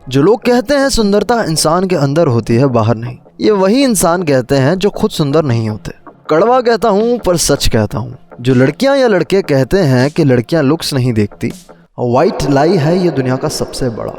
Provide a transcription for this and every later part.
जो लोग कहते हैं सुंदरता इंसान के अंदर होती है, बाहर नहीं, ये वही इंसान कहते हैं जो खुद सुंदर नहीं होते। कड़वा कहता हूँ पर सच कहता हूँ, जो लड़कियाँ या लड़के कहते हैं कि लड़कियाँ लुक्स नहीं देखती, वाइट लाई है ये दुनिया का सबसे बड़ा।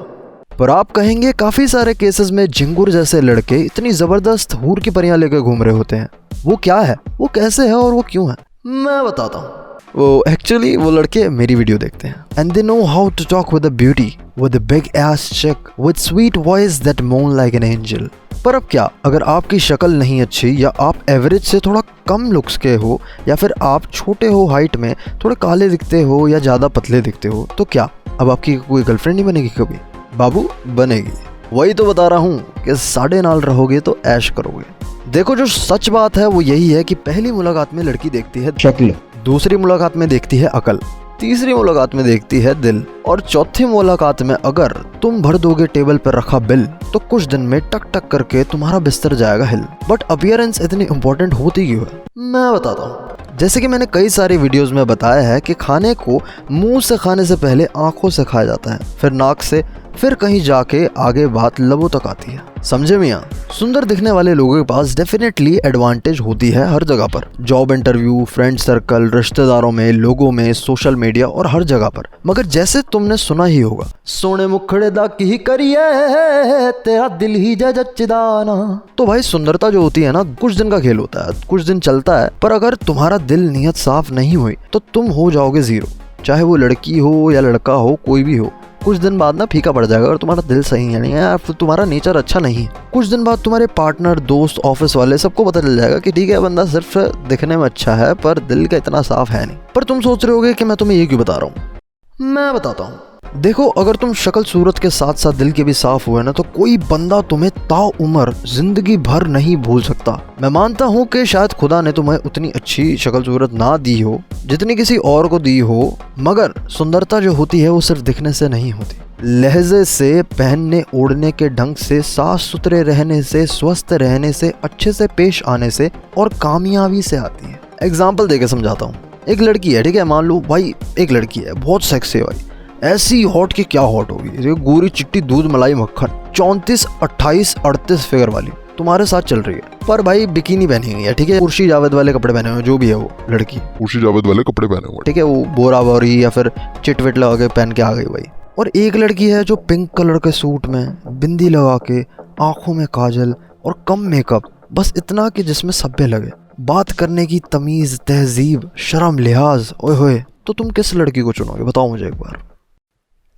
पर आप कहेंगे काफ़ी सारे केसेस में झिंगुर जैसे लड़के इतनी ज़बरदस्त हूर की परियां लेकर घूम रहे होते हैं। वो क्या है, वो कैसे है और वो क्यों है, मैं बताता हूँ। वो एक्चुअली वो लड़के मेरी वीडियो देखते हैं and they know how to talk with a beauty with a big ass chick with sweet voice that moan like an angel. पर अब क्या, अगर आपकी शक्ल नहीं अच्छी या आप एवरेज से थोड़ा कम लुक्स के हो या फिर आप छोटे हो हाइट में, थोड़े काले दिखते हो या ज़्यादा पतले दिखते हो, तो क्या अब आपकी कोई गर्लफ्रेंड नहीं बनेगी कभी? बाबू बनेगी। वही तो बता रहा हूँ कि साढ़े नाल रहोगे तो ऐश करोगे। देखो जो सच बात है वो यही है कि पहली मुलाकात में लड़की देखती है शक्ल, दूसरी मुलाकात में देखती है अकल, तीसरी मुलाकात में देखती है दिल, और चौथी मुलाकात में अगर तुम भर दोगे टेबल पर रखा बिल तो कुछ दिन में टक टक करके तुम्हारा बिस्तर जाएगा हिल। बट अपीयरेंस इतनी इंपॉर्टेंट होती क्यों है, मैं बताता हूँ। जैसे कि मैंने कई सारे वीडियोस में बताया है कि खाने को मुंह से खाने से पहले आंखों से खाया जाता है, फिर नाक से, फिर कहीं जाके आगे बात लबों तक आती है। समझे मियाँ? सुंदर दिखने वाले लोगों के पास डेफिनेटली एडवांटेज होती है हर जगह पर, जॉब इंटरव्यू, फ्रेंड सर्कल, रिश्तेदारों में, लोगों में, सोशल मीडिया और हर जगह पर। मगर जैसे तुमने सुना ही होगा, सोने मुखड़े दा की करिए तेरा दिल ही जच्चिदाना। तो भाई सुंदरता जो होती है ना, कुछ दिन का खेल होता है, कुछ दिन चलता है, पर अगर तुम्हारा दिल नीयत साफ नहीं हुई तो तुम हो जाओगे जीरो। चाहे वो लड़की हो या लड़का हो, कोई भी हो, कुछ दिन बाद ना फीका पड़ जाएगा। अगर तुम्हारा दिल सही है नहीं है या फिर तुम्हारा नेचर अच्छा नहीं है, कुछ दिन बाद तुम्हारे पार्टनर, दोस्त, ऑफिस वाले सबको पता चल जाएगा कि ठीक है बंदा सिर्फ दिखने में अच्छा है पर दिल का इतना साफ है नहीं। पर तुम सोच रहे होगे कि मैं तुम्हें ये क्यों बता रहा हूँ, मैं बताता हूँ। देखो अगर तुम शक्ल सूरत के साथ साथ दिल के भी साफ हुए ना, तो कोई बंदा तुम्हें ताउम्र जिंदगी भर नहीं भूल सकता। मैं मानता हूँ कि शायद खुदा ने तुम्हें उतनी अच्छी शक्ल सूरत ना दी हो जितनी किसी और को दी हो, मगर सुंदरता जो होती है वो सिर्फ दिखने से नहीं होती, लहजे से, पहनने ओढ़ने के ढंग से, साफ सुथरे रहने से, स्वस्थ रहने से, अच्छे से पेश आने से और कामयाबी से आती है। एग्जाम्पल देके समझाता हूँ। एक लड़की है, ठीक है, मान लो भाई एक लड़की है, बहुत सेक्सी है भाई, ऐसी हॉट की क्या हॉट होगी, गोरी चिट्टी दूध मलाई मक्खन, 34, 28, 38 फिगर वाली तुम्हारे साथ चल रही है, पर भाई बिकिनी पहनी हुई है, ठीक है, उर्शी जावेद वाले कपड़े पहने हुए, जो भी है वो लड़की उर्शी जावेद वाले कपड़े पहने हुए, ठीक है, वो बोरा बोरी या फिर चिट विट लगा के पहन के आ गई भाई। और एक लड़की है जो पिंक कलर के सूट में, बिंदी लगा के, आंखों में काजल और कम मेकअप, बस इतना कि जिसमें सभ्य लगे, बात करने की तमीज, तहजीब, शर्म, लिहाज, ओए होए, तो तुम किस लड़की को चुनोगे बताओ मुझे एक बार।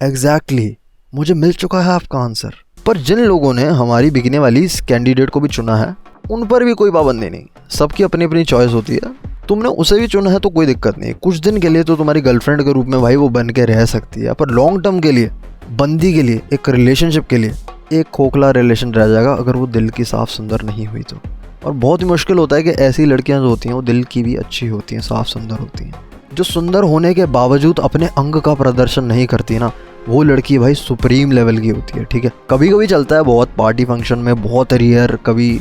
एग्जैक्टली, मुझे मिल चुका है आपका आंसर। पर जिन लोगों ने हमारी बिकने वाली इस कैंडिडेट को भी चुना है उन पर भी कोई पाबंदी नहीं, सबकी अपनी अपनी चॉइस होती है। तुमने उसे भी चुना है तो कोई दिक्कत नहीं, कुछ दिन के लिए तो तुम्हारी गर्लफ्रेंड के रूप में भाई वो बन के रह सकती है, पर लॉन्ग टर्म के लिए, बंदी के लिए, एक रिलेशनशिप के लिए एक खोखला रिलेशन रह जाएगा अगर वो दिल की साफ सुंदर नहीं हुई तो। और बहुत ही मुश्किल होता है कि ऐसी लड़कियां जो होती हैं वो दिल की भी अच्छी होती हैं, साफ सुंदर होती हैं। जो सुंदर होने के बावजूद अपने अंग का प्रदर्शन नहीं करती ना, वो लड़की भाई सुप्रीम लेवल की होती है, ठीक है। कभी कभी चलता है बहुत पार्टी फंक्शन में, बहुत रेयर, कभी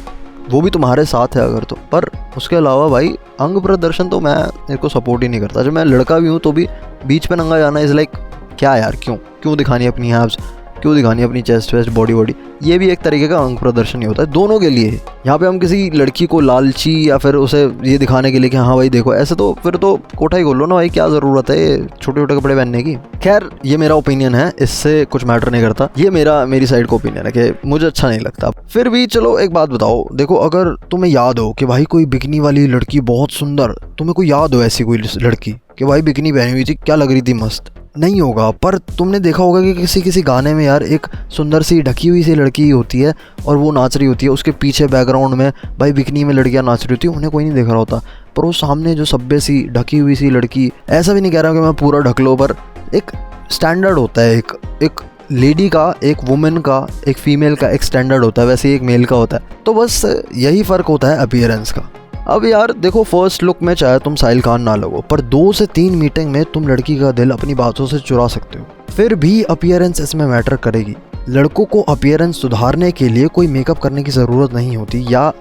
वो भी तुम्हारे साथ है अगर तो, पर उसके अलावा भाई अंग प्रदर्शन तो मैं इसको सपोर्ट ही नहीं करता। जब मैं लड़का भी हूँ तो भी बीच पे नंगा जाना इज़ लाइक क्या यार, क्यों दिखानी अपनी एब्स, क्यों दिखानी अपनी चेस्ट वेस्ट, बॉडी, ये भी एक तरीके का अंग प्रदर्शन ही होता है, दोनों के लिए। यहाँ पे हम किसी लड़की को लालची या फिर उसे ये दिखाने के लिए कि हाँ भाई देखो ऐसे, तो फिर तो कोठा ही खोल लो ना भाई, क्या ज़रूरत है छोटे छोटे कपड़े पहनने की। खैर ये मेरा ओपिनियन है, इससे कुछ मैटर नहीं करता, ये मेरी साइड का ओपिनियन है कि मुझे अच्छा नहीं लगता। फिर भी चलो एक बात बताओ, देखो अगर तुम्हें याद हो कि भाई कोई बिकनी वाली लड़की बहुत सुंदर, तुम्हें कोई याद हो ऐसी कोई लड़की कि भाई बिकनी पहनी हुई थी, क्या लग रही थी मस्त, नहीं होगा, पर तुमने देखा होगा कि किसी गाने में यार एक सुंदर सी ढकी हुई सी लड़की होती है और वो नाच रही होती है, उसके पीछे बैकग्राउंड में भाई बिकनी में लड़कियां नाच रही होती है, उन्हें कोई नहीं देख रहा होता, पर वो सामने जो सभ्य सी ढकी हुई सी लड़की, ऐसा भी नहीं कह रहा कि मैं पूरा ढक लो, पर एक स्टैंडर्ड होता है, एक लेडी का, एक वुमेन का, एक फीमेल का एक स्टैंडर्ड होता है, वैसे ही एक मेल का होता है। तो बस यही फ़र्क होता है अपीयरेंस का। अब यार देखो, फर्स्ट लुक में चाहे तुम साहिल खान ना लगो, पर 2 से 3 मीटिंग में तुम लड़की का दिल अपनी बातों से चुरा सकते हो। फिर भी अपीयरेंस इसमें मैटर करेगी। लड़कों को अपीयरेंस सुधारने के लिए कोई मेकअप करने की ज़रूरत नहीं होती या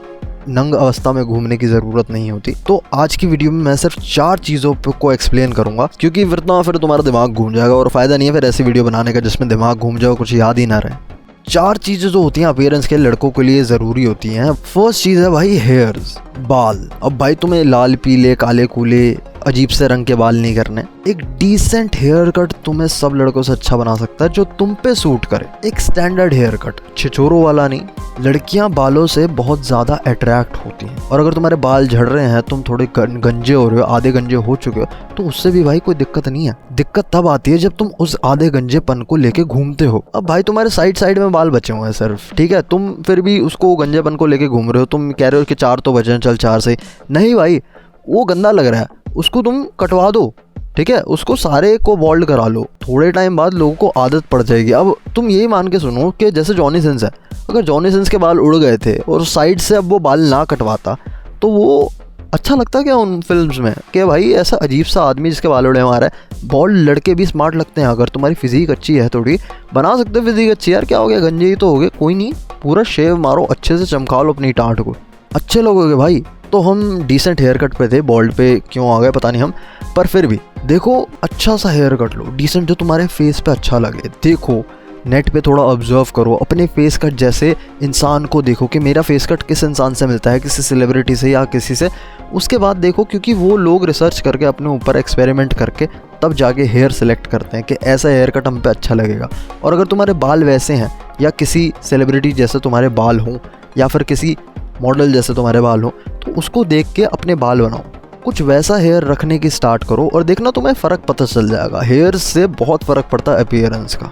नंग अवस्था में घूमने की ज़रूरत नहीं होती। तो आज की वीडियो में मैं सिर्फ 4 चीज़ों को एक्सप्लेन करूंगा, क्योंकि फिर तुम्हारा दिमाग घूम जाएगा और फ़ायदा नहीं है फिर ऐसी वीडियो बनाने का जिसमें दिमाग घूम जाए, कुछ याद ही ना रहे। 4 चीजें जो होती हैं अपीयरेंस के लड़कों के लिए जरूरी होती हैं। फर्स्ट चीज है भाई हेयर्स, बाल। अब भाई तुम्हें लाल पीले काले कूले अजीब से रंग के बाल नहीं करने। एक डिसेंट हेयर कट तुम्हें सब लड़कों से अच्छा बना सकता है जो तुम पे सूट करे। एक स्टैंडर्ड हेयर कट, छिछोरों वाला नहीं। लड़कियां बालों से बहुत ज्यादा अट्रैक्ट होती हैं और अगर तुम्हारे बाल झड़ रहे हैं, तुम थोड़े गंजे हो रहे हो, आधे गंजे हो चुके हो, तो उससे भी भाई कोई दिक्कत नहीं है। दिक्कत तब आती है जब तुम उस आधे गंजेपन को लेके घूमते हो। अब भाई तुम्हारे साइड साइड में बाल बचे हुए हैं सिर्फ, ठीक है, तुम फिर भी उसको गंजेपन को लेके घूम रहे हो। तुम कह रहे हो कि 4 तो बचे हैं, चल 4 से नहीं भाई, वो गंदा लग रहा है, उसको तुम कटवा दो, ठीक है, उसको सारे को बॉल्ड करा लो। थोड़े टाइम बाद लोगों को आदत पड़ जाएगी। अब तुम यही मान के सुनो कि जैसे जॉनी सिंस है, अगर जॉनी सिंस के बाल उड़ गए थे और साइड से अब वो बाल ना कटवाता तो वो अच्छा लगता क्या उन फिल्म्स में कि भाई ऐसा अजीब सा आदमी जिसके बाल उड़े मारा है। बॉल्ड लड़के भी स्मार्ट लगते हैं। अगर तुम्हारी फिजिक अच्छी है थोड़ी, बना सकते हो फिजिक अच्छी, यार क्या हो गया, गंजे ही तो हो गए, कोई नहीं, पूरा शेव मारो, अच्छे से चमका लो अपनी टाँट को, अच्छे लोगोगे भाई। तो हम डिसेंट हेयर कट पे थे, बॉल्ड पे क्यों आ गए पता नहीं हम, पर फिर भी देखो अच्छा सा हेयर कट लो, डिसेंट, जो तुम्हारे फेस पे अच्छा लगे। देखो नेट पे थोड़ा ऑब्जर्व करो अपने फेस कट जैसे इंसान को, देखो कि मेरा फेस कट किस इंसान से मिलता है, किसी सेलिब्रिटी से या किसी से। उसके बाद देखो, क्योंकि वो लोग रिसर्च करके अपने ऊपर एक्सपेरिमेंट करके तब जाके हेयर सेलेक्ट करते हैं कि ऐसा हेयर कट हम पे अच्छा लगेगा। और अगर तुम्हारे बाल वैसे हैं या किसी सेलिब्रिटी जैसे तुम्हारे बाल हों या फिर किसी मॉडल जैसे तुम्हारे बाल हो, तो उसको देख के अपने बाल बनाओ, कुछ वैसा हेयर रखने की स्टार्ट करो और देखना तुम्हें फ़र्क पता चल जाएगा। हेयर से बहुत फ़र्क पड़ता है अपीयरेंस का।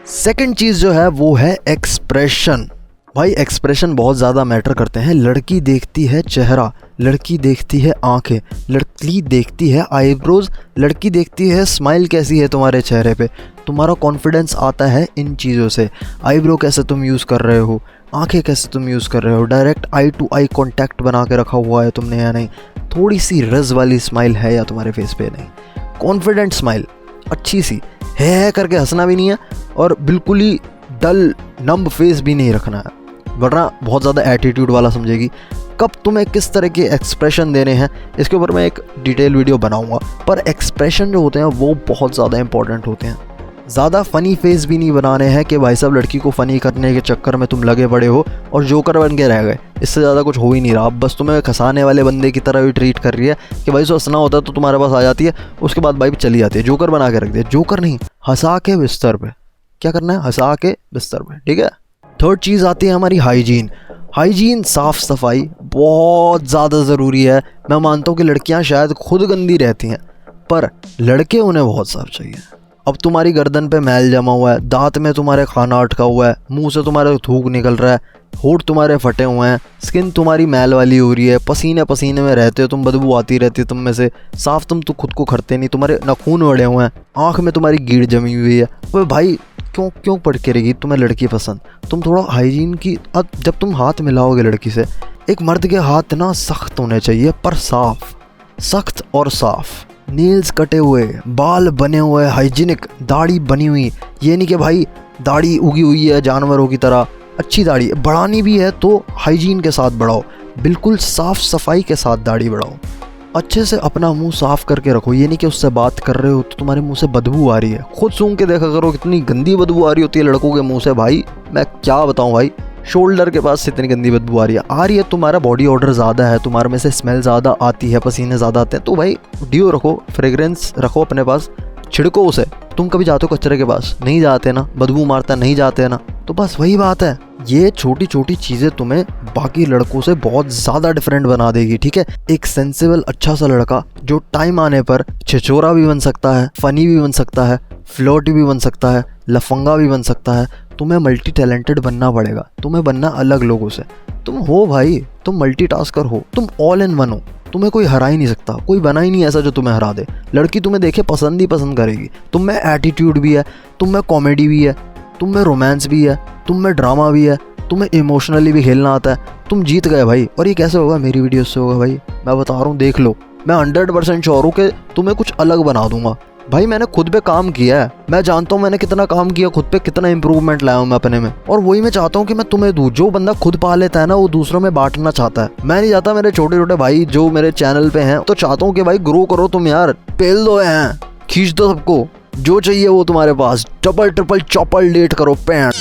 सेकंड चीज़ जो है वो है एक्सप्रेशन। भाई एक्सप्रेशन बहुत ज़्यादा मैटर करते हैं। लड़की देखती है चेहरा, लड़की देखती है आंखें, लड़की देखती है आईब्रोज, लड़की देखती है स्माइल कैसी है तुम्हारे चेहरे पे। तुम्हारा कॉन्फिडेंस आता है इन चीज़ों से। आईब्रो कैसे तुम यूज़ कर रहे हो, आंखें कैसे तुम यूज़ कर रहे हो, direct eye to eye contact बना के रखा हुआ है तुमने या नहीं, थोड़ी सी रज़ वाली स्माइल है या तुम्हारे फेस पे नहीं, कॉन्फिडेंट स्माइल अच्छी सी है करके हंसना भी नहीं है और बिल्कुल ही डल नंब फेस भी नहीं रखना है, वरना बहुत ज़्यादा एटीट्यूड वाला समझेगी। कब तुम्हें किस तरह के एक्सप्रेशन देने हैं इसके ऊपर मैं एक डिटेल वीडियो बनाऊंगा, पर एक्सप्रेशन जो होते हैं वो बहुत ज़्यादा इंपॉर्टेंट होते हैं। ज़्यादा फ़नी फेस भी नहीं बनाने हैं कि भाई साहब लड़की को फ़नी करने के चक्कर में तुम लगे पड़े हो और जोकर बन के रह गए। इससे ज़्यादा कुछ हो ही नहीं रहा। अब बस तुम्हें खसाने वाले बंदे की तरह भी ट्रीट कर रही है कि भाई सो हंसना होता है तो तुम्हारे पास आ जाती है, उसके बाद भाई चली जाती है। जोकर बना के रख दिया, जोकर नहीं, हंसा के बिस्तर पे। क्या करना है, हंसा के बिस्तर पे, ठीक है। थर्ड चीज़ आती है हमारी हाइजीन। हाइजीन, साफ़ सफाई बहुत ज़्यादा ज़रूरी है। मैं मानता हूँ कि लड़कियाँ शायद खुद गंदी रहती हैं पर लड़के उन्हें बहुत साफ चाहिए। अब तुम्हारी गर्दन पे मैल जमा हुआ है, दांत में तुम्हारे खाना अटका हुआ है, मुंह से तुम्हारे थूक निकल रहा है, होंठ तुम्हारे फटे हुए हैं, स्किन तुम्हारी मैल वाली हो रही है, पसीने पसीने में रहते हो तुम, बदबू आती रहती है तुम में से, साफ तुम तो खुद को करते नहीं, तुम्हारे नाखून बड़े हुए हैं, आँख में तुम्हारी कीड़ जमी हुई है। वो भाई क्यों पड़ के रहेगी तुम्हें लड़की पसंद। तुम थोड़ा हाइजीन की, अब जब तुम हाथ मिलाओगे लड़की से, एक मर्द के हाथ ना सख्त होने चाहिए पर साफ, सख्त और साफ, नेल्स कटे हुए, बाल बने हुए, हाइजीनिक, दाढ़ी बनी हुई। ये नहीं कि भाई दाढ़ी उगी हुई है जानवरों की तरह, अच्छी दाढ़ी बढ़ानी भी है तो हाइजीन के साथ बढ़ाओ, बिल्कुल साफ़ सफाई के साथ दाढ़ी बढ़ाओ। अच्छे से अपना मुंह साफ़ करके रखो। ये नहीं कि उससे बात कर रहे हो तो तुम्हारे मुंह से बदबू आ रही है, खुद सूंघ के देखा करो कितनी गंदी बदबू आ रही होती है लड़कों के मुंह से। भाई मैं क्या बताऊँ भाई, शोल्डर के पास से इतनी गंदी बदबू आ रही है। तुम्हारा बॉडी ऑर्डर ज़्यादा है, तुम्हारे में से स्मेल ज़्यादा आती है, पसीने ज़्यादा आते हैं, तो भाई डियो रखो, फ्रेग्रेंस रखो अपने पास, छिड़को उसे। तुम कभी जाते हो कचरे के पास? नहीं जाते ना, बदबू मारता नहीं जाते ना, तो बस वही बात है। ये छोटी छोटी चीज़ें तुम्हें बाकी लड़कों से बहुत ज़्यादा डिफरेंट बना देगी, ठीक है। एक सेंसिबल अच्छा सा लड़का जो टाइम आने पर छिछोरा भी बन सकता है, फ़नी भी बन सकता है, फ्लर्टी भी बन सकता है, लफंगा भी बन सकता है। तुम्हें मल्टी टैलेंटेड बनना पड़ेगा, तुम्हें बनना अलग लोगों से। तुम हो भाई, तुम मल्टीटास्कर हो, तुम ऑल इन वन हो, तुम्हें कोई हरा ही नहीं सकता, कोई बना ही नहीं ऐसा जो तुम्हें हरा दे। लड़की तुम्हें देखे पसंद ही पसंद करेगी। तुम में एटीट्यूड भी है, तुम में कॉमेडी भी है, तुम में रोमांस भी है, तुम में ड्रामा भी है, तुम्हें इमोशनली भी खेलना आता है। तुम जीत गए भाई। और ये कैसे होगा? मेरी वीडियो से होगा भाई, मैं बता रहा हूँ, देख लो। मैं 100% श्योर हूँ कि तुम्हें कुछ अलग बना दूंगा। भाई मैंने खुद पे काम किया है, मैं जानता हूँ मैंने कितना काम किया खुद पे, कितना इंप्रूवमेंट लाया हूँ मैं अपने में, और वही मैं चाहता हूँ कि मैं तुम्हें दूँ। जो बंदा खुद पा लेता है ना वो दूसरों में बांटना चाहता है। मैं नहीं चाहता मेरे छोटे छोटे भाई जो मेरे चैनल पे हैं, तो चाहता हूँ कि भाई ग्रो करो तुम यार, पेल दो हैं, खींच दो सबको, जो चाहिए वो तुम्हारे पास, डबल ट्रिपल चौपल डेट करो पैंट।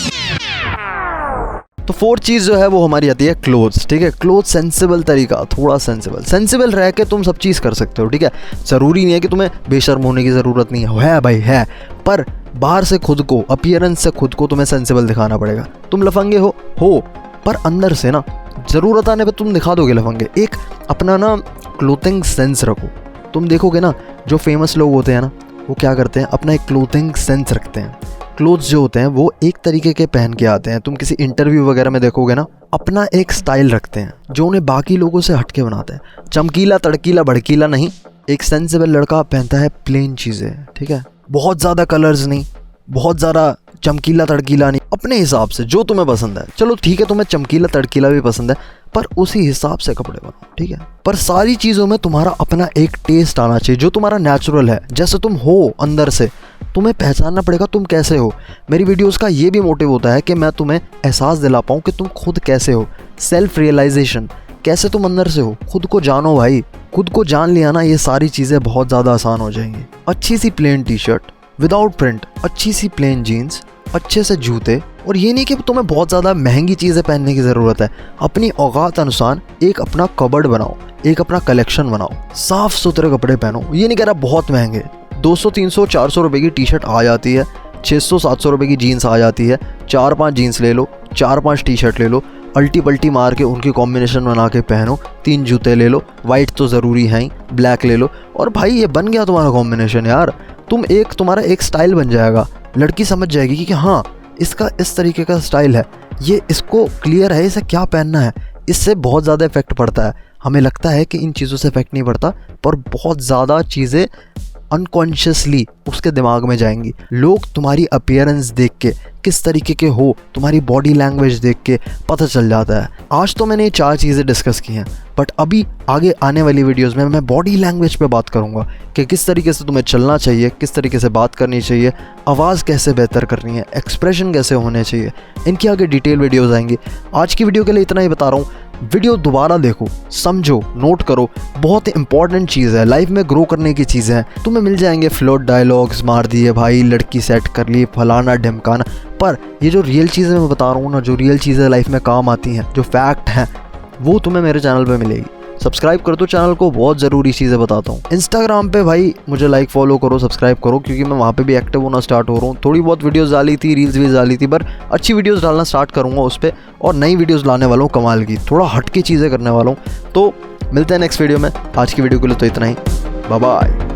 तो फोर्थ चीज़ जो है वो हमारी आती है क्लोथ्स, ठीक है। क्लोथ सेंसिबल तरीका, थोड़ा सेंसिबल रह के तुम सब चीज़ कर सकते हो, ठीक है। ज़रूरी नहीं है कि तुम्हें बेशर्म होने की ज़रूरत नहीं है भाई है, पर बाहर से खुद को, अपीयरेंस से खुद को तुम्हें सेंसिबल दिखाना पड़ेगा। तुम लफंगे हो पर अंदर से ना ज़रूरत आने पे तुम दिखा दोगे लफंगे। एक अपना ना क्लोथिंग सेंस रखो। तुम देखोगे ना जो फेमस लोग होते हैं ना, वो क्या करते हैं, अपना एक क्लोथिंग सेंस रखते हैं। क्लोथ्स जो होते हैं वो एक तरीके के पहन के आते हैं। तुम किसी इंटरव्यू वगैरह में देखोगे ना, अपना एक स्टाइल रखते हैं जो उन्हें बाकी लोगों से हटके बनाते हैं। चमकीला तड़कीला भड़कीला नहीं, एक सेंसिबल लड़का पहनता है प्लेन चीज़ें, ठीक है। बहुत ज़्यादा कलर्स नहीं, बहुत ज़्यादा चमकीला तड़कीला नहीं, अपने हिसाब से जो तुम्हें पसंद है। चलो ठीक है, तुम्हें चमकीला तड़कीला भी पसंद है, पर उसी हिसाब से कपड़े बनाओ, ठीक है। पर सारी चीज़ों में तुम्हारा अपना एक टेस्ट आना चाहिए जो तुम्हारा नेचुरल है, जैसे तुम हो अंदर से। तुम्हें पहचानना पड़ेगा तुम कैसे हो। मेरी वीडियोस का ये भी मोटिव होता है कि मैं तुम्हें एहसास दिला पाऊँ कि तुम खुद कैसे हो, सेल्फ रियलाइजेशन, कैसे तुम अंदर से हो। खुद को जानो भाई, खुद को जान लिया ना, ये सारी चीज़ें बहुत ज़्यादा आसान हो जाएंगी। अच्छी सी plain T shirt without print, अच्छी सी प्लेन जीन्स, अच्छे से जूते, और ये नहीं कि तुम्हें बहुत ज़्यादा महंगी चीज़ें पहनने की ज़रूरत है। अपनी औकात अनुसार एक अपना कबर्ड बनाओ, एक अपना कलेक्शन बनाओ, साफ़ सुथरे कपड़े पहनो। ये नहीं कह रहा बहुत महंगे, 200 300 400 रुपए की टी शर्ट आ जाती है, 600 700 रुपए की जीन्स आ जाती है। 4-5 जीन्स ले लो, 4-5 टी शर्ट ले लो, अल्टी पल्टी मार के उनकी कॉम्बिनेशन बना के पहनो। 3 जूते ले लो, वाइट तो ज़रूरी है ही, ब्लैक ले लो, और भाई ये बन गया तुम्हारा कॉम्बिनेशन यार। तुम्हारा एक स्टाइल बन जाएगा। लड़की समझ जाएगी कि हाँ, इसका इस तरीके का स्टाइल है, ये इसको क्लियर है, इसे क्या पहनना है। इससे बहुत ज़्यादा इफेक्ट पड़ता है। हमें लगता है कि इन चीज़ों से इफेक्ट नहीं पड़ता, पर बहुत ज़्यादा चीज़ें अनकॉन्शियसली उसके दिमाग में जाएंगी। लोग तुम्हारी अपीयरेंस देख के, किस तरीके के हो, तुम्हारी बॉडी लैंग्वेज देख के पता चल जाता है। आज तो मैंने ये 4 चीज़ें डिस्कस की हैं, बट अभी आगे आने वाली वीडियोस में मैं बॉडी लैंग्वेज पे बात करूँगा कि किस तरीके से तुम्हें चलना चाहिए, किस तरीके से बात करनी चाहिए, आवाज़ कैसे बेहतर करनी है, एक्सप्रेशन कैसे होने चाहिए। इनकी आगे डिटेल वीडियोज़ आएंगी। आज की वीडियो के लिए इतना ही बता रहा हूँ। वीडियो दोबारा देखो, समझो, नोट करो, बहुत इंपॉर्टेंट चीज़ है, लाइफ में ग्रो करने की चीज़ें हैं। तुम्हें मिल जाएंगे फ्लोट डायलॉग्स, मार दिए भाई, लड़की सेट कर ली, फलाना ढिमकाना, पर ये जो रियल चीज़ें मैं बता रहा हूँ ना, जो रियल चीज़ें लाइफ में काम आती हैं, जो फैक्ट हैं, वो तुम्हें मेरे चैनल पे मिलेगी। सब्सक्राइब कर दो चैनल को, बहुत ज़रूरी चीज़ें बताता हूँ। इंस्टाग्राम पे भाई मुझे लाइक फॉलो करो, सब्सक्राइब करो, क्योंकि मैं वहाँ पे भी एक्टिव होना स्टार्ट हो रहा हूँ। थोड़ी बहुत वीडियोस डाली थी, रील्स भी डाली थी, पर अच्छी वीडियोस डालना स्टार्ट करूँगा उस पर, और नई वीडियोस लाने वाला हूँ कमाल की, थोड़ा हटके चीज़ें करने वाला हूँ। तो मिलते हैं नेक्स्ट वीडियो में। आज की वीडियो के लिए तो इतना ही, बाय बाय।